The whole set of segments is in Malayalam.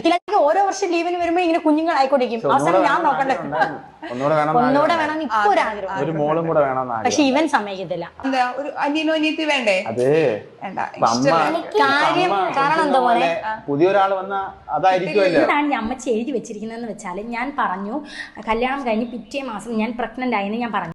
ഇല്ലെങ്കിൽ ഓരോ വർഷം ലീവിന് വരുമ്പോ ഇങ്ങനെ കുഞ്ഞുങ്ങളായിക്കൊണ്ടിരിക്കും. അവസാനം ഞാൻ നോക്കണ്ടേ, ഒന്നുകൂടെ വേണം ഇപ്പൊ ഒരു ആഗ്രഹം. ഒരു മോളും കൂടെ വേണം. പക്ഷെ ഇവൻ സമ്മതിക്കത്തില്ല. എന്താ ഒരു അനിയനോ അനിയത്തി വേണ്ടേ? അത് കാരണം എന്താ പോലെ പുതിയൊരാള് വന്ന അതായിരിക്കുമല്ലോ. ഞാൻ അമ്മച്ചി എഴുതി വെച്ചിരിക്കുന്നതെന്ന് വെച്ചാല്, ഞാൻ പറഞ്ഞു കല്യാണം കഴിഞ്ഞ് പിറ്റേ മാസം ഞാൻ പ്രഗ്നന്റ് ആയെന്ന് ഞാൻ പറഞ്ഞു.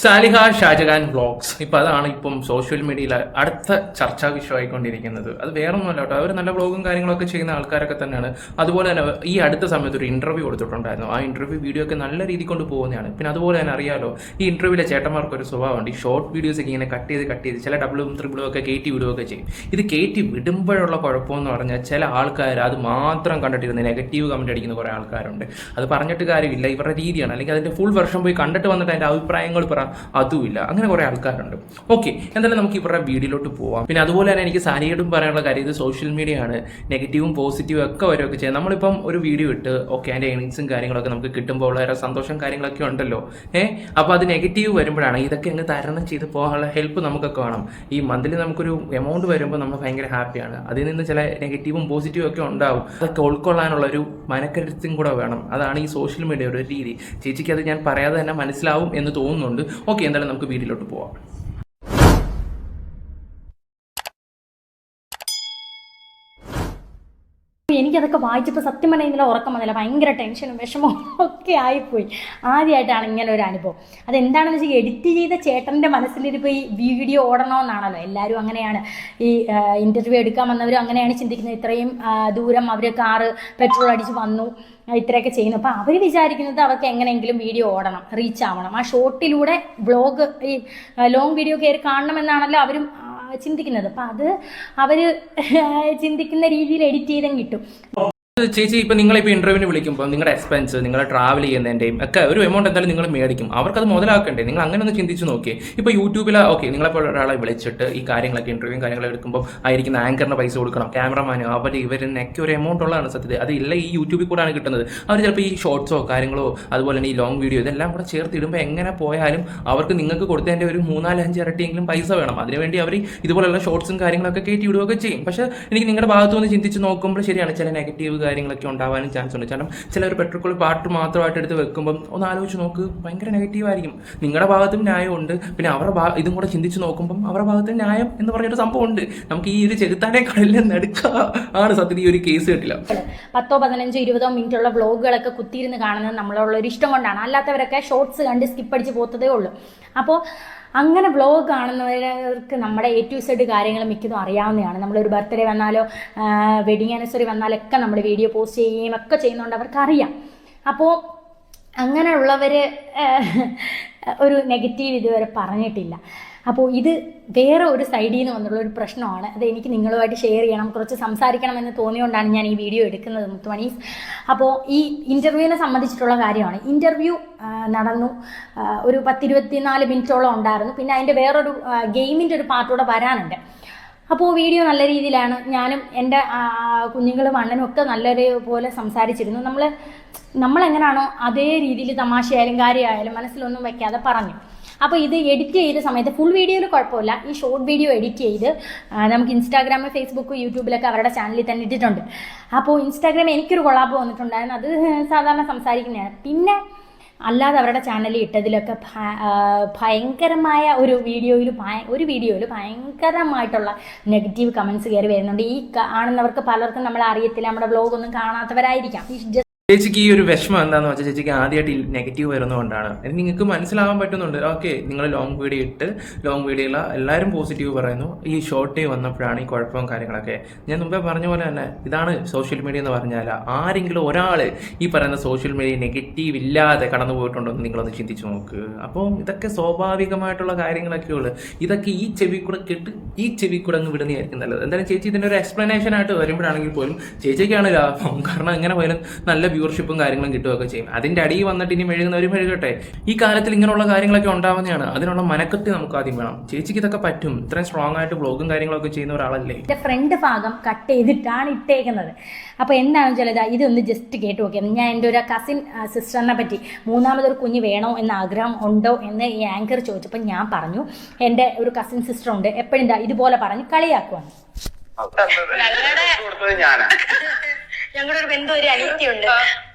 സാലിഹ ഷാജഹാൻ വ്ളോഗ്സ് ഇപ്പം അതാണ് ഇപ്പം സോഷ്യൽ മീഡിയയിൽ അടുത്ത ചർച്ചാ വിഷയമായിക്കൊണ്ടിരിക്കുന്നത്. അത് വേറൊന്നുമല്ല കേട്ടോ, അവർ നല്ല വ്ളോഗും കാര്യങ്ങളൊക്കെ ചെയ്യുന്ന ആൾക്കാരൊക്കെ തന്നെയാണ്. അതുപോലെ തന്നെ ഈ അടുത്ത സമയത്ത് ഒരു ഇൻ്റർവ്യൂ കൊടുത്തിട്ടുണ്ടായിരുന്നു. ആ ഇൻ്റർവ്യൂ വീഡിയോ ഒക്കെ നല്ല രീതിയിൽ കൊണ്ട് പോകുന്നതാണ്. പിന്നെ അതുപോലെ തന്നെ അറിയാലോ, ഈ ഇൻ്റർവ്യൂവിലെ ചേട്ടന്മാർക്ക് ഒരു സ്വഭാവമുണ്ട്. ഈ ഷോർട്ട് വീഡിയോസ് ഒക്കെ ഇങ്ങനെ കട്ട് ചെയ്ത് ചില ഡബിളും ത്രിബിളും ഒക്കെ കയറ്റി വിടുകയൊക്കെ ചെയ്യും. ഇത് കയറ്റി വിടുമ്പോഴുള്ള കുഴപ്പമെന്ന് പറഞ്ഞാൽ ചില ആൾക്കാർ അത് മാത്രം കണ്ടിട്ടിരുന്ന് നെഗറ്റീവ് കമൻറ്റ് അടിക്കുന്ന കുറേ ആൾക്കാരുണ്ട്. അത് പറഞ്ഞിട്ട് കാര്യമില്ല, ഇവരുടെ രീതിയാണ്. അല്ലെങ്കിൽ അതിൻ്റെ ഫുൾ വെർഷൻ പോയി കണ്ടിട്ട് വന്നിട്ട് അതിൻ്റെ അഭിപ്രായങ്ങൾ അതുമില്ല. അങ്ങനെ കുറേ ആൾക്കാരുണ്ട്. ഓക്കെ, എന്തായാലും നമുക്ക് ഇവരുടെ വീഡിയോയിലോട്ട് പോവാം. പിന്നെ അതുപോലെ തന്നെ എനിക്ക് സാരിയോടും പറയാനുള്ള കാര്യം, ഇത് സോഷ്യൽ മീഡിയ ആണ്. നെഗറ്റീവും പോസിറ്റീവും ഒക്കെ വരുമൊക്കെ ചെയ്യാം. നമ്മളിപ്പം ഒരു വീഡിയോ ഇട്ട് ഓക്കെ അതിൻ്റെ ഏണിങ്സും കാര്യങ്ങളൊക്കെ നമുക്ക് കിട്ടുമ്പോൾ വളരെ സന്തോഷം കാര്യങ്ങളൊക്കെ ഉണ്ടല്ലോ. അപ്പോൾ അത് നെഗറ്റീവ് വരുമ്പോഴാണ് ഇതൊക്കെ അങ്ങ് തരണം ചെയ്ത് പോകാനുള്ള ഹെൽപ്പ് നമുക്കൊക്കെ വേണം. ഈ മന്ത്ലി നമുക്കൊരു എമൗണ്ട് വരുമ്പോൾ നമ്മൾ ഭയങ്കര ഹാപ്പിയാണ്. അതിൽ നിന്ന് ചില നെഗറ്റീവും പോസിറ്റീവും ഒക്കെ ഉണ്ടാവും. അതൊക്കെ ഉൾക്കൊള്ളാനുള്ള ഒരു മനക്കരുത്തും കൂടെ വേണം. അതാണ് ഈ സോഷ്യൽ മീഡിയയുടെ ഒരു രീതി. ചേച്ചിക്ക് അത് ഞാൻ പറയാതെ തന്നെ മനസ്സിലാവും എന്ന് തോന്നുന്നുണ്ട്. ഓക്കെ, എന്തായാലും നമുക്ക് വീഡിയോയിലോട്ട് പോവാം. എനിക്കതൊക്കെ വായിച്ചപ്പോൾ സത്യം പറഞ്ഞാൽ ഇന്നലെ ഉറക്കം വന്നില്ല. ഭയങ്കര ടെൻഷനും വിഷമവും ഒക്കെ ആയിപ്പോയി. ആദ്യമായിട്ടാണ് ഇങ്ങനെ ഒരു അനുഭവം. അതെന്താണെന്ന് വെച്ചാൽ, എഡിറ്റ് ചെയ്ത ചേട്ടൻ്റെ മനസ്സിലിപ്പോൾ ഈ വീഡിയോ ഓടണമെന്നാണല്ലോ. എല്ലാവരും അങ്ങനെയാണ്. ഈ ഇൻ്റർവ്യൂ എടുക്കാൻ വന്നവരും അങ്ങനെയാണ് ചിന്തിക്കുന്നത്. ഇത്രയും ദൂരം അവർ കാറ് പെട്രോൾ അടിച്ച് വന്നു, ഇത്രയൊക്കെ ചെയ്യുന്നു. അപ്പോൾ അവർ വിചാരിക്കുന്നത് അവർക്ക് എങ്ങനെയെങ്കിലും വീഡിയോ ഓടണം, റീച്ച് ആവണം. ആ ഷോർട്ടിലൂടെ വ്ളോഗ്, ഈ ലോങ് വീഡിയോ കയറി കാണണമെന്നാണല്ലോ അവരും ചിന്തിക്കുന്നത്. അപ്പം അത് അവർ ചിന്തിക്കുന്ന രീതിയിൽ എഡിറ്റ് ചെയ്തും കിട്ടും. ചേച്ചി, ഇപ്പം നിങ്ങളിപ്പോൾ ഇൻ്റർവ്യൂവിന് വിളിക്കുമ്പോൾ നിങ്ങളുടെ എക്സ്പെൻസ്, നിങ്ങൾ ട്രാവൽ ചെയ്യുന്നതിൻ്റെയും ഒക്കെ ഒരു എമൗണ്ട് എന്തായാലും നിങ്ങൾ മേടിക്കും. അവർക്കത് മുതലാക്കണ്ടേ? നിങ്ങൾ അങ്ങനെ ഒന്ന് ചിന്തിച്ച് നോക്കിയേ. ഇപ്പോൾ യൂട്യൂബിൽ ഓക്കെ നിങ്ങളെപ്പോൾ ഒരാളെ വിളിച്ചിട്ട് ഈ കാര്യങ്ങളൊക്കെ ഇൻ്റർവ്യൂവും കാര്യങ്ങളൊക്കെ എടുക്കുമ്പോൾ ആയിരിക്കുന്ന ആങ്കറിന് പൈസ കൊടുക്കണം, ക്യാമറമാനോ ഇവരിനൊക്കെ ഒരു എമൗണ്ട് ഉള്ളതാണ് സത്യത്തിൽ. അത് ഇല്ല ഈ യൂട്യൂബിൽ കൂടെയാണ് കിട്ടുന്നത്. അവർ ചിലപ്പോൾ ഈ ഷോർട്സോ കാര്യങ്ങളോ അതുപോലെ തന്നെ ഈ ലോങ് വീഡിയോ ഇതെല്ലാം കൂടെ ചേർത്ത് ഇടുമ്പോൾ എങ്ങനെ പോയാലും അവർക്ക് നിങ്ങൾക്ക് കൊടുത്തതിൻ്റെ ഒരു 3-4-5 ഇരട്ടിയെങ്കിലും പൈസ വേണം. അതിനുവേണ്ടി അവർ ഇതുപോലുള്ള ഷോർട്സും കാര്യങ്ങളൊക്കെ കയറ്റി വിടുകയൊക്കെ ചെയ്യും. പക്ഷേ എനിക്ക് നിങ്ങളുടെ ഭാഗത്തു നിന്ന് ചിന്തിച്ച് നോക്കുമ്പോൾ ശരിയാണ്, ചില നെഗറ്റീവ് കാര്യങ്ങളൊക്കെ ഉണ്ടാവാനും ചാൻസ് ഉണ്ട്. കാരണം ചിലർ പെട്രോൾ പാട്ട് മാത്രമായിട്ട് എടുത്ത് വെക്കുമ്പം ഒന്ന് ആലോചിച്ച് നോക്ക്, ഭയങ്കര നെഗറ്റീവ് ആയിരിക്കും. നിങ്ങളുടെ ഭാഗത്തും ന്യായമുണ്ട്, പിന്നെ അവരുടെ ഇതും കൂടെ ചിന്തിച്ച് നോക്കുമ്പം അവരുടെ ഭാഗത്തും ന്യായം എന്ന് പറഞ്ഞൊരു സംഭവം ഉണ്ട്. നമുക്ക് ഈ ഒരു ചെകുത്താനെ കടലിൽ നടുക്കുക ആണ് സത്യത്തിൽ ഈ ഒരു കേസ് കിട്ടില്ല. 10, 15, 20 മിനിറ്റുള്ള വ്ളോഗുകളൊക്കെ കുത്തിയിരുന്ന് കാണുന്നത് നമ്മളുള്ള ഒരു ഇഷ്ടം കൊണ്ടാണ്. അല്ലാത്തവരൊക്കെ ഷോർട്സ് കണ്ട് സ്കിപ്പ് അടിച്ച് പോത്തതേ ഉള്ളൂ. അപ്പോൾ അങ്ങനെ വ്ളോഗ് കാണുന്നവർക്ക് നമ്മുടെ A to Z കാര്യങ്ങൾ മിക്കതും അറിയാവുന്നതാണ്. നമ്മളൊരു ബർത്ത്ഡേ വന്നാലോ വെഡിങ് ആനിവേഴ്സറി വന്നാലൊക്കെ നമ്മൾ വീഡിയോ പോസ്റ്റ് ചെയ്യുകയും ഒക്കെ ചെയ്യുന്നതുകൊണ്ട് അവർക്കറിയാം. അപ്പോൾ അങ്ങനെയുള്ളവർ ഒരു നെഗറ്റീവ് ഇതുവരെ പറഞ്ഞിട്ടില്ല. അപ്പോൾ ഇത് വേറെ ഒരു സൈഡിൽ നിന്ന് വന്നുള്ള ഒരു പ്രശ്നമാണ്. അത് എനിക്ക് നിങ്ങളുമായിട്ട് ഷെയർ ചെയ്യണം, കുറച്ച് സംസാരിക്കണമെന്ന് തോന്നിയുകൊണ്ടാണ് ഞാൻ ഈ വീഡിയോ എടുക്കുന്നത് മുത്തുമണീസ്. അപ്പോൾ ഈ ഇൻ്റർവ്യൂവിനെ സംബന്ധിച്ചിട്ടുള്ള കാര്യമാണ്. ഇൻ്റർവ്യൂ നടന്നു, ഒരു 10-24 മിനിറ്റോളം ഉണ്ടായിരുന്നു. പിന്നെ അതിൻ്റെ വേറൊരു ഗെയിമിൻ്റെ ഒരു പാർട്ടൂടെ വരാനുണ്ട്. അപ്പോൾ വീഡിയോ നല്ല രീതിയിലാണ്. ഞാനും എൻ്റെ കുഞ്ഞുങ്ങളും അണ്ണനും ഒക്കെ നല്ലൊരു പോലെ സംസാരിച്ചിരുന്നു. നമ്മളെങ്ങനെയാണോ അതേ രീതിയിൽ തമാശയായാലും കാര്യമായാലും മനസ്സിലൊന്നും വയ്ക്കാതെ പറഞ്ഞു. അപ്പോൾ ഇത് എഡിറ്റ് ചെയ്ത സമയത്ത് ഫുൾ വീഡിയോയിൽ കുഴപ്പമില്ല. ഈ ഷോർട്ട് വീഡിയോ എഡിറ്റ് ചെയ്ത് നമുക്ക് ഇൻസ്റ്റാഗ്രാമിൽ, ഫേസ്ബുക്ക്, യൂട്യൂബിലൊക്കെ അവരുടെ ചാനലിൽ തന്നെ ഇട്ടിട്ടുണ്ട്. അപ്പോൾ ഇൻസ്റ്റാഗ്രാമിൽ എനിക്കൊരു കൊളാബ് വന്നിട്ടുണ്ടായിരുന്നു. അത് സാധാരണ സംസാരിക്കുന്നതാണ്. പിന്നെ അല്ലാതെ അവരുടെ ചാനലിൽ ഇട്ടതിലൊക്കെ ഭയങ്കരമായ ഒരു വീഡിയോയിൽ ഭയങ്കരമായിട്ടുള്ള നെഗറ്റീവ് കമൻസ് കയറി വരുന്നുണ്ട്. ഈ കാണുന്നവർക്ക് പലർക്കും നമ്മളെ അറിയത്തില്ല, നമ്മുടെ വ്ളോഗൊന്നും കാണാത്തവരായിരിക്കാം. ചേച്ചിക്ക് ഈ ഒരു വിഷമം എന്താണെന്ന് വെച്ചാൽ, ചേച്ചിക്ക് ആദ്യമായിട്ട് നെഗറ്റീവ് വരുന്നതുകൊണ്ടാണ്. നിങ്ങൾക്ക് മനസ്സിലാവാൻ പറ്റുന്നുണ്ട്. ഓക്കെ, നിങ്ങൾ ലോങ് വീഡിയോ ഇട്ട് ലോങ് വീഡിയോയിൽ എല്ലാവരും പോസിറ്റീവ് പറയുന്നു. ഈ ഷോർട്ട് വന്നപ്പോഴാണ് ഈ കുഴപ്പവും കാര്യങ്ങളൊക്കെ. ഞാൻ മുമ്പേ പറഞ്ഞ പോലെ തന്നെ ഇതാണ് സോഷ്യൽ മീഡിയ എന്ന് പറഞ്ഞാൽ, ആരെങ്കിലും ഒരാൾ ഈ പറയുന്ന സോഷ്യൽ മീഡിയ നെഗറ്റീവ് ഇല്ലാതെ കടന്നു പോയിട്ടുണ്ടോ എന്ന് നിങ്ങളൊന്ന് ചിന്തിച്ച് നോക്ക്. അപ്പോൾ ഇതൊക്കെ സ്വാഭാവികമായിട്ടുള്ള കാര്യങ്ങളൊക്കെ ഉള്ളു. ഇതൊക്കെ ഈ ചെവി കൂടെ കേട്ട് ഈ ചെവി കൂടെ അങ്ങ് വിടുന്നതായിരിക്കും നല്ലത്. എന്തായാലും ചേച്ചി ഇതിൻ്റെ ഒരു എക്സ്പ്ലനേഷൻ ആയിട്ട് വരുമ്പോഴാണെങ്കിൽ പോലും ചേച്ചിക്കാണ് ലാഭം. കാരണം എങ്ങനെ പോയാലും നല്ല വ്യൂവർഷിപ്പും കാര്യങ്ങളും കിട്ടുകയൊക്കെ ചെയ്യും. അതിൻ്റെ അടിയിൽ വന്നിട്ട് ഇനി മെഴുകുന്നവരും മെഴുകട്ടെ. ഈ കാലത്തിൽ ഇങ്ങനെയുള്ള കാര്യങ്ങളൊക്കെ ഉണ്ടാവുന്നതാണ്. അതിനുള്ള മനക്കത്തി നമുക്ക് ആദ്യം വേണം. ചേച്ചിക്ക് ഇതൊക്കെ പറ്റും. ഇത്രയും സ്ട്രോങ് ആയിട്ട് വ്ളോഗും കാര്യങ്ങളൊക്കെ ചെയ്യുന്ന ഒരാളല്ലേ. എൻ്റെ ഫ്രണ്ട് ഭാഗം കട്ട് ചെയ്തിട്ടാണ് ഇട്ടേക്കുന്നത്. അപ്പോൾ എന്താണെന്ന് വെച്ചാൽ ഇതൊന്ന് ജസ്റ്റ് കേട്ട് നോക്കിയത്. ഞാൻ എൻ്റെ ഒരു കസിൻ സിസ്റ്ററിനെ പറ്റി, മൂന്നാമതൊരു കുഞ്ഞ് വേണോ എന്ന ആഗ്രഹം ഉണ്ടോ എന്ന് ഈ ആങ്കർ ചോദിച്ചപ്പോൾ ഞാൻ പറഞ്ഞു എൻ്റെ ഒരു കസിൻ സിസ്റ്റർ ഉണ്ട്, എപ്പോഴും ഇതുപോലെ പറഞ്ഞ് കളിയാക്കുവാണ്. ഞങ്ങളുടെ ഒരു ബന്ധു ഒരു അനിയത്തിയുണ്ട്.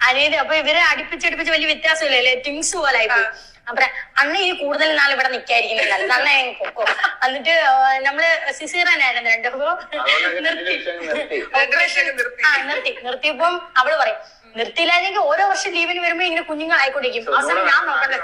അനിയത്തി അപ്പൊ ഇവരെ അടുപ്പിച്ചടുപ്പിച്ച് വലിയ വ്യത്യാസമില്ലല്ലേ, ട്വിങ്സ് പോലെ ആയിപ്പോ. അപ്പൊ അണ്ണ ഈ കൂടുതൽ നാൾ ഇവിടെ നിക്കായിരിക്കുന്നത് നല്ലത്, അണ്ണ പൊക്കോ. എന്നിട്ട് നമ്മള് സിസീറനായിരുന്നു രണ്ടു. നിർത്തിയപ്പം അവള് പറയും നിർത്തിയില്ലെങ്കിൽ ഓരോ വർഷം ലീവിന് വരുമ്പോ ഇങ്ങനെ കുഞ്ഞുങ്ങൾ ആയിക്കൊണ്ടിരിക്കും. അവസാനം ഞാൻ നോക്കണ്ടേ.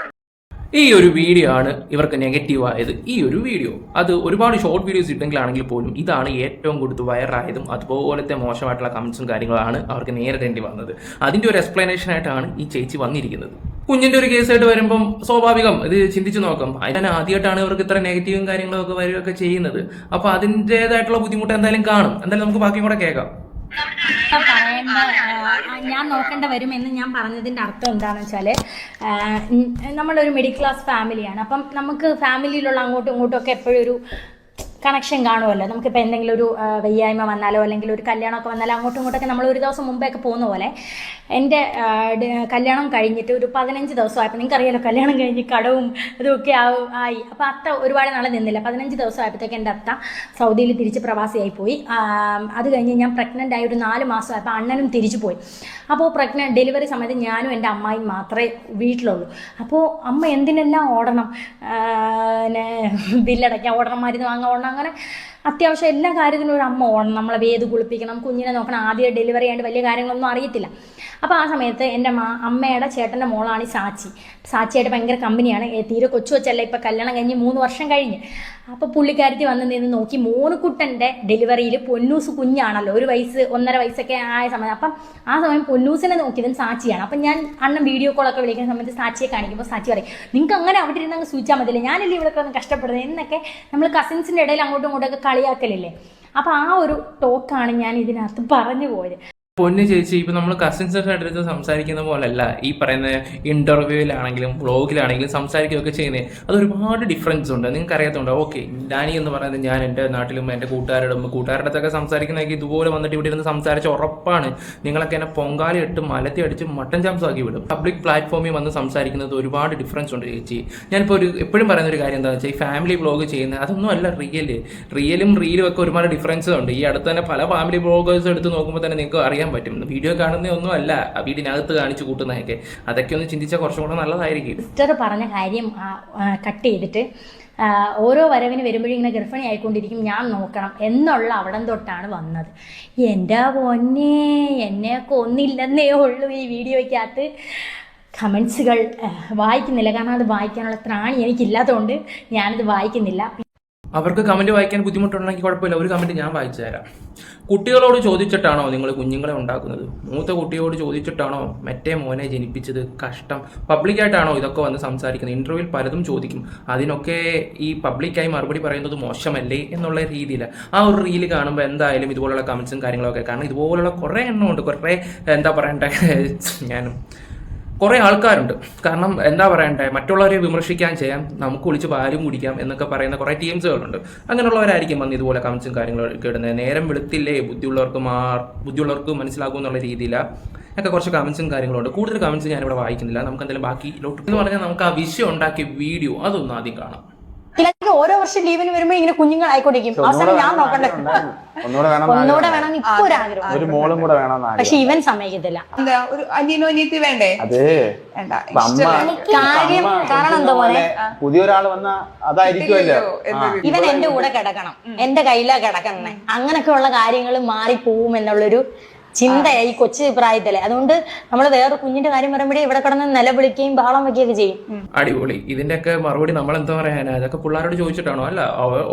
ഈ ഒരു വീഡിയോ ആണ് ഇവർക്ക് നെഗറ്റീവ് ആയത്. ഈ ഒരു വീഡിയോ അത് ഒരുപാട് ഷോർട്ട് വീഡിയോസ് ഇട്ടെങ്കിലാണെങ്കിൽ പോലും ഇതാണ് ഏറ്റവും കൂടുതൽ വൈറലായതും അതുപോലത്തെ മോശമായിട്ടുള്ള കമന്റ്സും കാര്യങ്ങളാണ് അവർക്ക് നേരിടേണ്ടി വന്നത്. അതിന്റെ ഒരു എക്സ്പ്ലനേഷൻ ആയിട്ടാണ് ഈ ചേച്ചി വന്നിരിക്കുന്നത്. കുഞ്ഞിന്റെ ഒരു കേസായിട്ട് വരുമ്പം സ്വാഭാവികം ഇത് ചിന്തിച്ചു നോക്കാം. അതിന് ആദ്യമായിട്ടാണ് ഇവർക്ക് ഇത്ര നെഗറ്റീവും കാര്യങ്ങളും ഒക്കെ വരികയൊക്കെ ചെയ്യുന്നത്. അപ്പൊ അതിൻ്റെതായിട്ടുള്ള ബുദ്ധിമുട്ട് എന്തായാലും കാണും. എന്തായാലും നമുക്ക് ബാക്കിയും കൂടെ കേൾക്കാം. ഞാൻ നോക്കേണ്ട വരുമെന്ന് ഞാൻ പറഞ്ഞതിൻ്റെ അർത്ഥം എന്താണെന്ന് വെച്ചാൽ, നമ്മളൊരു മിഡിൽ ക്ലാസ് ഫാമിലിയാണ്. അപ്പം നമുക്ക് ഫാമിലിയിലുള്ള അങ്ങോട്ടും ഇങ്ങോട്ടും ഒക്കെ എപ്പോഴും ഒരു കണക്ഷൻ കാണുമല്ലോ. നമുക്കിപ്പോൾ എന്തെങ്കിലും ഒരു വയ്യായ്മ വന്നാലോ അല്ലെങ്കിൽ ഒരു കല്യാണമൊക്കെ വന്നാലോ അങ്ങോട്ടും ഇങ്ങോട്ടൊക്കെ നമ്മൾ ഒരു ദിവസം മുമ്പേയൊക്കെ പോകുന്ന പോലെ എൻ്റെ കല്യാണം കഴിഞ്ഞിട്ട് ഒരു 15 ദിവസമായപ്പോൾ, നിങ്ങൾക്കറിയാലോ കല്യാണം കഴിഞ്ഞ് കടവും ഇതൊക്കെ ആയി. അപ്പോൾ അത്ത ഒരുപാട് നാളെ നിന്നില്ല. 15 ദിവസമായപ്പോഴത്തേക്ക് എൻ്റെ അത്ത സൗദിയിൽ തിരിച്ച് പ്രവാസിയായി പോയി. അത് കഴിഞ്ഞ് ഞാൻ പ്രഗ്നൻ്റ് ആയി ഒരു 4 മാസമായപ്പോൾ അണ്ണനും തിരിച്ചു പോയി. അപ്പോൾ ഡെലിവറി സമയത്ത് ഞാനും എൻ്റെ അമ്മായും മാത്രമേ വീട്ടിലുള്ളൂ. അപ്പോൾ അമ്മ എന്തിനെല്ലാം ഓടണം, പിന്നെ ബില്ലടയ്ക്കാൻ ഓടണം, മരുന്ന് വാങ്ങാൻ ഓടണം, അങ്ങനെ അത്യാവശ്യം എല്ലാ കാര്യത്തിനും ഒരു അമ്മ ഓടണം. നമ്മളെ വേദ് കുളിപ്പിക്കണം, കുഞ്ഞിനെ നോക്കണം. ആദ്യം ഡെലിവറി ആയിട്ട് വലിയ കാര്യങ്ങളൊന്നും അറിയത്തില്ല. അപ്പോൾ ആ സമയത്ത് എൻ്റെ അമ്മയുടെ ചേട്ടൻ്റെ മോളാണ് ഈ സാച്ചിയായിട്ട് ഭയങ്കര കമ്പനിയാണ്. തീരെ കൊച്ചല്ല, ഇപ്പം കല്യാണം കഴിഞ്ഞ് 3 വർഷം കഴിഞ്ഞ്. അപ്പോൾ പുള്ളിക്കാരത്തി വന്ന് നിന്ന് നോക്കി. മോനുക്കുട്ടൻ്റെ ഡെലിവറിയിൽ പൊന്നൂസ് കുഞ്ഞാണല്ലോ, 1 വയസ്സ് 1.5 വയസ്സൊക്കെ ആയ സമയം. അപ്പം ആ സമയം പൊന്നൂസിനെ നോക്കിയതും സാച്ചിയാണ്. അപ്പം ഞാൻ അണ്ണൻ വീഡിയോ കോളൊക്കെ വിളിക്കുന്ന സമയത്ത് സാച്ചിയെ കാണിക്കുമ്പോൾ സാച്ചി പറയും, നിങ്ങൾക്ക് അങ്ങനെ അവിടെ ഇരുന്ന് അങ്ങ് സൂചിച്ചാൽ മതിയില്ല, ഞാനല്ലേ ഇവിടെ ഒന്ന് കഷ്ടപ്പെടുന്നത് എന്നൊക്കെ നമ്മൾ കസിൻസിൻ്റെ ഇടയിൽ അങ്ങോട്ടും ഇങ്ങോട്ടൊക്കെ കളിയാക്കലില്ലേ. അപ്പോൾ ആ ഒരു ടോക്കാണ് ഞാൻ ഇതിനകത്ത് പറഞ്ഞു പോയത്. പൊന്നു ചേച്ചി, ഇപ്പൊ നമ്മൾ കസിൻസിന്റെ അടുത്ത് സംസാരിക്കുന്ന പോലല്ല ഈ പറയുന്ന ഇന്റർവ്യൂവിലാണെങ്കിലും വ്ളോഗിലാണെങ്കിലും സംസാരിക്കുകയൊക്കെ ചെയ്യുന്നത്. അത് ഒരുപാട് ഡിഫറൻസ് ഉണ്ട്. നിങ്ങൾക്ക് അറിയാത്തതുണ്ടോ? ഓക്കെ, ഡാനി എന്ന് പറയുന്നത് ഞാൻ എൻ്റെ നാട്ടിലും എൻ്റെ കൂട്ടുകാരുടെ അടുത്തൊക്കെ സംസാരിക്കുന്നതൊക്കെ ഇതുപോലെ വന്നിട്ട് ഇവിടെ ഇരുന്ന് സംസാരിച്ച ഉറപ്പാണ് നിങ്ങളൊക്കെ എന്നെ പൊങ്കാലി ഇട്ട് മലത്തി അടിച്ച് മട്ടൻ ചാംസാക്കി വിടും. പബ്ലിക് പ്ലാറ്റ്ഫോമിൽ വന്ന് സംസാരിക്കുന്നത് ഒരുപാട് ഡിഫറൻസ് ഉണ്ട് ചേച്ചി. ഞാനിപ്പോൾ എപ്പോഴും പറയുന്ന ഒരു കാര്യം എന്താണെന്ന് വെച്ചാൽ, ഈ ഫാമിലി വ്ളോഗ് ചെയ്യുന്നത് അതൊന്നും അല്ല റിയലും റീലും ഒക്കെ ഒരുപാട് ഡിഫറൻസ് ഉണ്ട്. ഈ അടുത്ത് തന്നെ പല ഫാമിലി വ്ളോഗേഴ്സ് എടുത്ത് നോക്കുമ്പോൾ തന്നെ നിങ്ങൾക്ക് അറിയാൻ പറ്റും. വീഡിയോ കാണുന്നതൊന്നും അല്ല, വീടിനകത്ത് കാണിച്ചു കൂട്ടുന്നതൊക്കെ. അതൊക്കെ ഒന്ന് ചിന്തിച്ചാൽ കുറച്ചും കൂടെ നല്ലതായിരിക്കും. സിസ്റ്റർ പറഞ്ഞ കാര്യം കട്ട് ചെയ്തിട്ട് ഓരോ വരവിന് വരുമ്പോഴും ഇങ്ങനെ ഗർഭിണി ആയിക്കൊണ്ടിരിക്കും, ഞാൻ നോക്കണം എന്നുള്ള അവിടം തൊട്ടാണ് വന്നത്. എൻ്റെ പൊന്നേ, എന്നെയൊക്കെ ഒന്നില്ലെന്നേ ഉള്ളൂ ഈ വീഡിയോയ്ക്കകത്ത്. കമൻസുകൾ വായിക്കുന്നില്ല, കാരണം അത് വായിക്കാനുള്ള ത്രാണി എനിക്കില്ലാത്തതുകൊണ്ട് ഞാനത് വായിക്കുന്നില്ല. അവർക്ക് കമന്റ് വായിക്കാൻ ബുദ്ധിമുട്ടുണ്ടെങ്കിൽ കുഴപ്പമില്ല, ഒരു കമന്റ് ഞാൻ വായിച്ചു തരാം. കുട്ടികളോട് ചോദിച്ചിട്ടാണോ നിങ്ങൾ കുഞ്ഞുങ്ങളെ ഉണ്ടാക്കുന്നത്? മൂത്ത കുട്ടിയോട് ചോദിച്ചിട്ടാണോ മറ്റേ മോനെ ജനിപ്പിച്ചത്? കഷ്ടം. പബ്ലിക്കായിട്ടാണോ ഇതൊക്കെ വന്ന് സംസാരിക്കുന്നത്? ഇന്റർവ്യൂവിൽ പലതും ചോദിക്കും, അതിനൊക്കെ ഈ പബ്ലിക്കായി മറുപടി പറയുന്നത് മോശമല്ലേ എന്നുള്ള രീതിയിൽ ആ ഒരു റീല് കാണുമ്പോൾ എന്തായാലും ഇതുപോലുള്ള കമന്റ്സും കാര്യങ്ങളൊക്കെ. കാരണം ഇതുപോലുള്ള കുറേ എണ്ണമുണ്ട്, കുറേ എന്താ പറയണ്ടേ, ഞാനും കുറേ ആൾക്കാരുണ്ട്. കാരണം എന്താ പറയണ്ടേ, മറ്റുള്ളവരെ വിമർശിക്കാൻ ചെയ്യാം, നമുക്ക് വിളിച്ച് പാലും കുടിക്കാം എന്നൊക്കെ പറയുന്ന കുറേ ടീംസുകളുണ്ട്. അങ്ങനെയുള്ളവരായിരിക്കും വന്ന് ഇതുപോലെ കമൻസും കാര്യങ്ങളൊക്കെ ഇടുന്നത്. നേരം വെളുത്തില്ലേ, ബുദ്ധിയുള്ളവർക്ക് മനസ്സിലാക്കും എന്നുള്ള രീതിയിലാണ് ഒക്കെ കുറച്ച് കമൻസും കാര്യങ്ങളുണ്ട്. കൂടുതൽ കമൻസ് ഞാനിവിടെ വായിക്കുന്നില്ല. നമുക്ക് എന്തായാലും ബാക്കി എന്ന് പറഞ്ഞാൽ നമുക്ക് ആ വിഷയം ഉണ്ടാക്കിയ വീഡിയോ അതൊന്നും ആദ്യം കാണാം. ഓരോ വർഷം ലീവിന് വരുമ്പോ ഇങ്ങനെ കുഞ്ഞുങ്ങൾ ആയിക്കൊണ്ടിരിക്കും. അവസാനം ഞാൻ നോക്കണ്ടേ, ഒന്നുകൂടെ വേണം ഇപ്പൊ ഒരു ആഗ്രഹം, ഒരു മോളും കൂടെ വേണം. പക്ഷെ ഇവൻ സമ്മതിക്കത്തില്ല. എന്താ ഒരു അനിയനോ അനിയത്തി വേണ്ടേ? അതെ, കാര്യം കാരണം എന്താ പോലെ പുതിയൊരാള് വന്ന അതായിരിക്കുമല്ലോ. ഇവൻ എന്റെ കൂടെ കിടക്കണം, എന്റെ കയ്യിലാ കിടക്കണേ, അങ്ങനൊക്കെ ഉള്ള കാര്യങ്ങൾ മാറിപ്പോവും എന്നുള്ളൊരു ചിന്തയായി കൊച്ചു പ്രായത്തിലെ. അതുകൊണ്ട് നമ്മൾ വേറെ കുഞ്ഞിന്റെ കാര്യം പറയുമ്പോഴേ ഇവിടെ കിടന്ന് നിലവിളിക്കുകയും ബഹളം വയ്ക്കുകയൊക്കെ ചെയ്യും. അടിപൊളി. ഇതിന്റെയൊക്കെ മറുപടി നമ്മൾ എന്താ പറയാനാ? അതൊക്കെ പിള്ളേരോട് ചോദിച്ചിട്ടാണോ? അല്ല,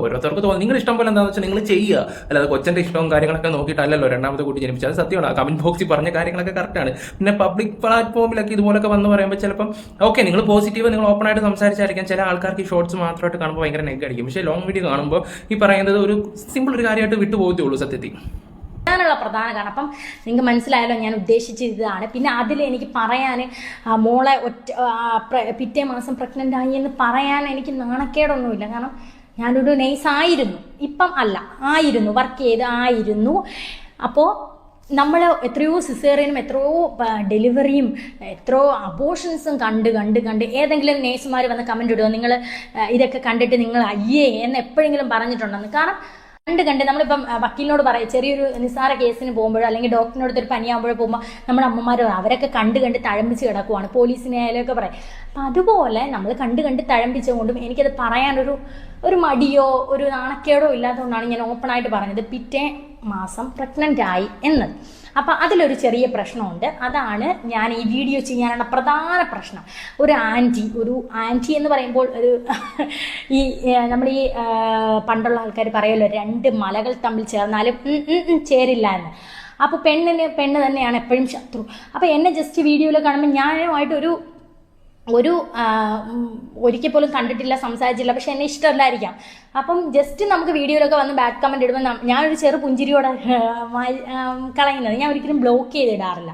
ഓരോരുത്തർക്ക് തോന്നുന്നു. നിങ്ങൾ ഇഷ്ടം പോലെ എന്താണെന്ന് വെച്ചാൽ നിങ്ങൾ ചെയ്യുക, അല്ലാതെ കൊച്ചന്റെ ഇഷ്ടവും കാര്യങ്ങളൊക്കെ നോക്കിയിട്ടല്ലല്ലോ രണ്ടാമത്തെ കുട്ടി ജനിപ്പിച്ചത്. അത് സത്യമാണ്. കമന്റ് ബോക്സിൽ പറഞ്ഞ കാര്യങ്ങളൊക്കെ കറക്റ്റാണ്. പിന്നെ പബ്ലിക് പ്ലാറ്റ്ഫോമിലൊക്കെ ഇതുപോലൊക്കെ വന്ന് പറയുമ്പോൾ ചിലപ്പം ഓക്കെ, നിങ്ങൾ പോസിറ്റീവ്, നിങ്ങൾ ഓപ്പൺ ആയിട്ട് സംസാരിച്ചായിരിക്കാം. ചില ആൾക്കാർക്ക് ഈ ഷോർട്സ് മാത്രമായിട്ട് കാണുമ്പോൾ ഭയങ്കര നെഗ് അടിക്കും. പക്ഷേ ലോങ് വീഡിയോ കാണുമ്പോൾ ഈ പറയുന്നത് ഒരു സിമ്പിൾ ഒരു കാര്യമായിട്ട് വിട്ടുപോകത്തേ സത്യത്തിൽ. ാനുള്ള പ്രധാന കാരണം. അപ്പം നിങ്ങൾക്ക് മനസ്സിലായല്ലോ ഞാൻ ഉദ്ദേശിച്ചത് ഇതാണ്. പിന്നെ അതിൽ എനിക്ക് പറയാൻ മോളെ പിറ്റേ മാസം പ്രഗ്നൻ്റ് ആയി എന്ന് പറയാൻ എനിക്ക് നാണക്കേടൊന്നുമില്ല. കാരണം ഞാനൊരു നഴ്സായിരുന്നു, ഇപ്പം അല്ല, ആയിരുന്നു, വർക്ക് ചെയ്ത് ആയിരുന്നു. അപ്പോൾ നമ്മൾ എത്രയോ സിസേറിയനും എത്രയോ ഡെലിവറിയും എത്രയോ അബോർഷൻസും കണ്ട് ഏതെങ്കിലും നേഴ്സുമാർ വന്ന് കമൻറ്റ് ഇടുമോ, നിങ്ങൾ ഇതൊക്കെ കണ്ടിട്ട് നിങ്ങൾ അയ്യേ എന്ന് എപ്പോഴെങ്കിലും പറഞ്ഞിട്ടുണ്ടെന്ന്? കാരണം കണ്ട് നമ്മളിപ്പം വക്കീലിനോട് പറയും, ചെറിയൊരു നിസ്സാര കേസിന് പോകുമ്പോഴോ അല്ലെങ്കിൽ ഡോക്ടറിനോട് ഒരു പനിയാകുമ്പോഴോ പോകുമ്പോൾ നമ്മുടെ അമ്മമാർ അവരൊക്കെ കണ്ട് തഴമ്പിച്ച് കിടക്കുവാണ്, പോലീസിനെ ആയാലൊക്കെ പറയും. അപ്പം അതുപോലെ നമ്മൾ കണ്ട് തഴമ്പിച്ചുകൊണ്ടും എനിക്കത് പറയാനൊരു മടിയോ ഒരു നാണക്കേടോ ഇല്ലാത്തതുകൊണ്ടാണ് ഞാൻ ഓപ്പണായിട്ട് പറഞ്ഞത് പിറ്റേ മാസം പ്രഗ്നൻ്റ് ആയി എന്നത്. അപ്പം അതിലൊരു ചെറിയ പ്രശ്നമുണ്ട്. അതാണ് ഞാൻ ഈ വീഡിയോ ചെയ്യാനുള്ള പ്രധാന പ്രശ്നം. ഒരു ആൻറ്റി എന്ന് പറയുമ്പോൾ ഈ നമ്മൾ ഈ പണ്ടുള്ള ആൾക്കാർ പറയുമല്ലോ, 2 മലകൾ തമ്മിൽ ചേർന്നാലും ചേരില്ല എന്ന്. അപ്പോൾ പെണ്ണ് തന്നെയാണ് എപ്പോഴും ശത്രു. അപ്പോൾ എന്നെ ജസ്റ്റ് വീഡിയോയിൽ കാണുമ്പോൾ ഞാനുമായിട്ടൊരു ഒരിക്കൽ പോലും കണ്ടിട്ടില്ല, സംസാരിച്ചില്ല, പക്ഷെ എന്നെ ഇഷ്ടമല്ലായിരിക്കാം. അപ്പം ജസ്റ്റ് നമുക്ക് വീഡിയോയിലൊക്കെ വന്ന് ബാഡ് കമൻറ്റ് ഇടുമ്പോൾ ഞാനൊരു ചെറു പുഞ്ചിരിയോടെ കളയുന്നത്. ഞാൻ ഒരിക്കലും ബ്ലോക്ക് ചെയ്തിടാറില്ല.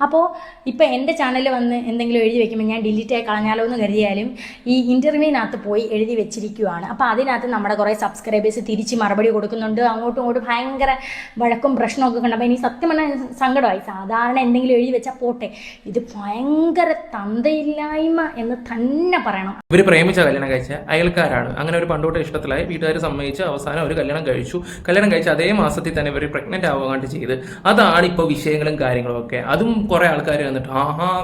അപ്പോൾ ഇപ്പോൾ എൻ്റെ ചാനലിൽ വന്ന് എന്തെങ്കിലും എഴുതി വെക്കുമ്പോൾ ഞാൻ ഡിലീറ്റ് ആയി കളഞ്ഞാലോ എന്ന് കരുതിയാലും ഈ ഇൻ്റർവ്യൂവിനകത്ത് പോയി എഴുതി വെച്ചിരിക്കുകയാണ്. അപ്പോൾ അതിനകത്ത് നമ്മുടെ കുറേ സബ്സ്ക്രൈബേഴ്സ് തിരിച്ച് മറുപടി കൊടുക്കുന്നുണ്ട്. അങ്ങോട്ടും ഇങ്ങോട്ടും ഭയങ്കര വഴക്കും പ്രശ്നമൊക്കെ കണ്ടപ്പോൾ ഇനി സത്യം പറഞ്ഞാൽ സങ്കടമായി. സാധാരണ എന്തെങ്കിലും എഴുതി വെച്ചാൽ പോട്ടെ, ഇത് ഭയങ്കര തന്തയില്ലായ്മ എന്ന് തന്നെ പറയണം. ഇവർ പ്രേമിച്ച കല്യാണം കഴിച്ച അയൽക്കാരാണ്. അങ്ങനെ ഒരു പണ്ടോട്ട് ഇഷ്ടത്തിലായി വീട്ടുകാർ സമ്മതിച്ച് അവസാനം ഒരു കല്യാണം കഴിച്ച് അതേ മാസത്തിൽ തന്നെ ഇവർ പ്രഗ്നൻ്റ് ആവാണ്ട് ചെയ്ത്. അതാണ് ഇപ്പോൾ വിഷയങ്ങളും കാര്യങ്ങളും ഒക്കെ. അതും കുറേ ആൾക്കാർ വന്നിട്ട്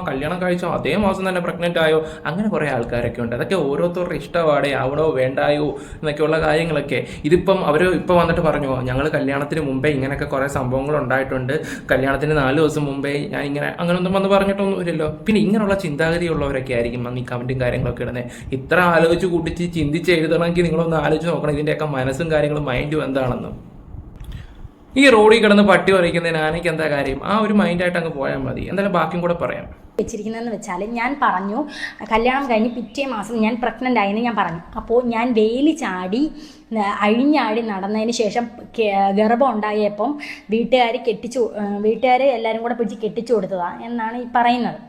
കല്യാണം കഴിച്ചോ അതേ മാസം തന്നെ പ്രഗ്നൻ്റ് ആയോ, അങ്ങനെ കുറേ ആൾക്കാരൊക്കെ ഉണ്ട്. അതൊക്കെ ഓരോരുത്തരുടെ ഇഷ്ടപാടെ ആവണോ വേണ്ടായോ എന്നൊക്കെയുള്ള കാര്യങ്ങളൊക്കെ. ഇതിപ്പം അവർ ഇപ്പോൾ വന്നിട്ട് പറഞ്ഞു, ഞങ്ങൾ കല്യാണത്തിന് മുമ്പേ ഇങ്ങനെയൊക്കെ കുറേ സംഭവങ്ങൾ ഉണ്ടായിട്ടുണ്ട്, കല്യാണത്തിന് 4 ദിവസം മുമ്പേ ഞാൻ അങ്ങനെയൊന്നും വന്ന് പറഞ്ഞിട്ടൊന്നുമില്ലല്ലോ. പിന്നെ ഇങ്ങനെയുള്ള ചിന്താഗതിയുള്ളവരൊക്കെ ആയിരിക്കും വന്ന് ഈ കമൻറ്റും കാര്യങ്ങളൊക്കെ ഇടുന്നത്. ഇത്ര ആലോചിച്ച് കൂട്ടിച്ച് ചിന്തിച്ച് എഴുതണമെങ്കിൽ നിങ്ങളൊന്ന് ആലോചിച്ച് നോക്കണം ഇതിൻ്റെയൊക്കെ മനസ്സും കാര്യങ്ങളും മൈൻഡും എന്താണെന്ന്. ഈ റോഡിൽ കിടന്ന് പട്ടി വരയ്ക്കുന്നതിന് ആനയ്ക്ക് എന്താ കാര്യം? ആ ഒരു മൈൻഡായിട്ട് അങ്ങ് പോയാൽ മതി. എന്തായാലും ബാക്കിയും കൂടെ പറയാം. വെച്ചിരിക്കുന്നതെന്ന് വെച്ചാൽ, ഞാൻ പറഞ്ഞു കല്യാണം കഴിഞ്ഞ് പിറ്റേ മാസം ഞാൻ പ്രഗ്നൻ്റ് ആയെന്ന് ഞാൻ പറഞ്ഞു. അപ്പോൾ ഞാൻ വേലി ചാടി അഴിഞ്ഞാടി നടന്നതിന് ശേഷം ഗർഭം ഉണ്ടായപ്പം വീട്ടുകാർ എല്ലാവരും കൂടെ പിടിച്ച് കെട്ടിച്ചു എന്നാണ് ഈ പറയുന്നത്.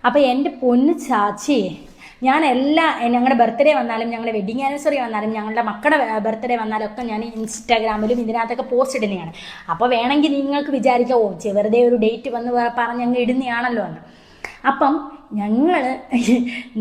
അപ്പോൾ എൻ്റെ പൊന്നു ചാച്ചി, ഞങ്ങളുടെ ബർത്ത്ഡേ വന്നാലും ഞങ്ങളുടെ വെഡിങ് ആനിവേഴ്സറി വന്നാലും ഞങ്ങളുടെ മക്കളുടെ ബർത്ത്ഡേ വന്നാലും ഒക്കെ ഞാൻ ഇൻസ്റ്റാഗ്രാമിലും ഇതിനകത്തൊക്കെ പോസ്റ്റ് ഇടുന്നതാണ്. അപ്പോൾ വേണമെങ്കിൽ നിങ്ങൾക്ക് വിചാരിക്കാം, വെറുതെ ഒരു ഡേറ്റ് വന്ന് പറഞ്ഞങ്ങ് ഇടുന്നതാണല്ലോ എന്ന്. അപ്പം ഞങ്ങൾ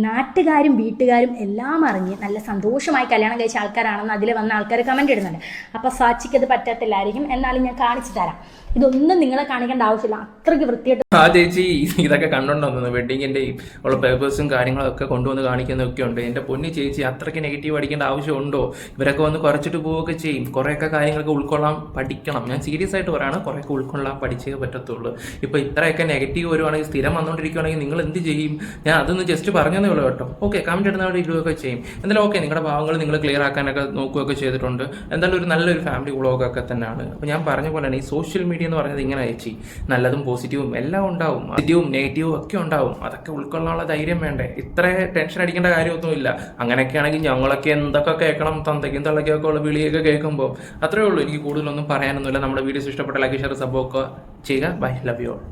നാട്ടുകാരും വീട്ടുകാരും എല്ലാം അറിഞ്ഞ് നല്ല സന്തോഷമായി കല്യാണം കഴിച്ച ആൾക്കാരാണെന്ന് അതിൽ വന്ന ആൾക്കാർ കമൻറ്റ് ഇടുന്നുണ്ട്. അപ്പോൾ സാച്ചിക്കത് പറ്റത്തില്ലായിരിക്കും, എന്നാലും ഞാൻ കാണിച്ചു തരാം. ഇതൊന്നും നിങ്ങളെ കാണിക്കേണ്ട ആവശ്യമില്ല, അത്രയ്ക്ക് വൃത്തിയായിട്ട്. ചേച്ചി ഇതൊക്കെ കണ്ടുകൊണ്ടുവന്നു വെഡിങ്ങിൻ്റെയും ഉള്ള പേപ്പേഴ്സും കാര്യങ്ങളൊക്കെ കൊണ്ടുവന്ന് കാണിക്കുന്നതൊക്കെ ഉണ്ട്. എൻ്റെ പൊന്നി ചേച്ചി, അത്രയ്ക്ക് നെഗറ്റീവ് അടിക്കേണ്ട ആവശ്യമുണ്ടോ? ഇവരൊക്കെ വന്ന് കുറച്ചിട്ട് പോവുകയൊക്കെ ചെയ്യും. കുറേയൊക്കെ കാര്യങ്ങളൊക്കെ ഉൾക്കൊള്ളാൻ പഠിക്കണം. ഞാൻ സീരിയസ് ആയിട്ട് പറയുകയാണ്, കുറേയൊക്കെ ഉൾക്കൊള്ളാൻ പഠിച്ചേ പറ്റത്തുള്ളൂ. ഇപ്പോൾ ഇത്രയൊക്കെ നെഗറ്റീവ് വരുവാണെങ്കിൽ, സ്ഥിരം വന്നുകൊണ്ടിരിക്കുകയാണെങ്കിൽ നിങ്ങൾ എന്ത് ചെയ്യും? ഞാൻ അതൊന്ന് ജസ്റ്റ് പറഞ്ഞതേ ഉള്ളൂ കേട്ടോ. ഓക്കെ, കമൻറ്റ് ഇടുന്നവരുടെ ഇടുകയൊക്കെ ചെയ്യും. എന്തായാലും ഓക്കെ, നിങ്ങളുടെ ഭാവങ്ങൾ നിങ്ങൾ ക്ലിയർ ആക്കാനൊക്കെ നോക്കുകയൊക്കെ ചെയ്തിട്ടുണ്ട്. എന്തായാലും ഒരു നല്ലൊരു ഫാമിലി വ്ളോഗൊക്കെ തന്നെയാണ്. അപ്പോൾ ഞാൻ പറഞ്ഞ പോലെ തന്നെ ഈ സോഷ്യൽ മീഡിയ എന്ന് പറഞ്ഞത് ഇങ്ങനെ ചേച്ചി, നല്ലതും പോസിറ്റീവും എല്ലാം ഉണ്ടാവും, പോസിറ്റീവും നെഗറ്റീവും ഒക്കെ ഉണ്ടാവും. അതൊക്കെ ഉൾക്കൊള്ളാനുള്ള ധൈര്യം വേണ്ടേ? ഇത്ര ടെൻഷൻ അടിക്കേണ്ട കാര്യമൊന്നുമില്ല. അങ്ങനെയൊക്കെ ആണെങ്കിൽ ഞങ്ങളൊക്കെ എന്തൊക്കെ കേൾക്കണം, തന്തയ്ക്കും തള്ളയ്ക്കൊക്കെ ഉള്ള വിളിയൊക്കെ കേൾക്കുമ്പോൾ അത്രേ ഉള്ളൂ. എനിക്ക് കൂടുതലൊന്നും പറയാനൊന്നുമില്ല. നമ്മുടെ വീഡിയോസ് ഇഷ്ടപ്പെട്ട ലൈക്ക്, ഷെയർ, സബ്സ്ക്രൈബ് ഒക്കെ ചെയ്യുക. Bye, love you all.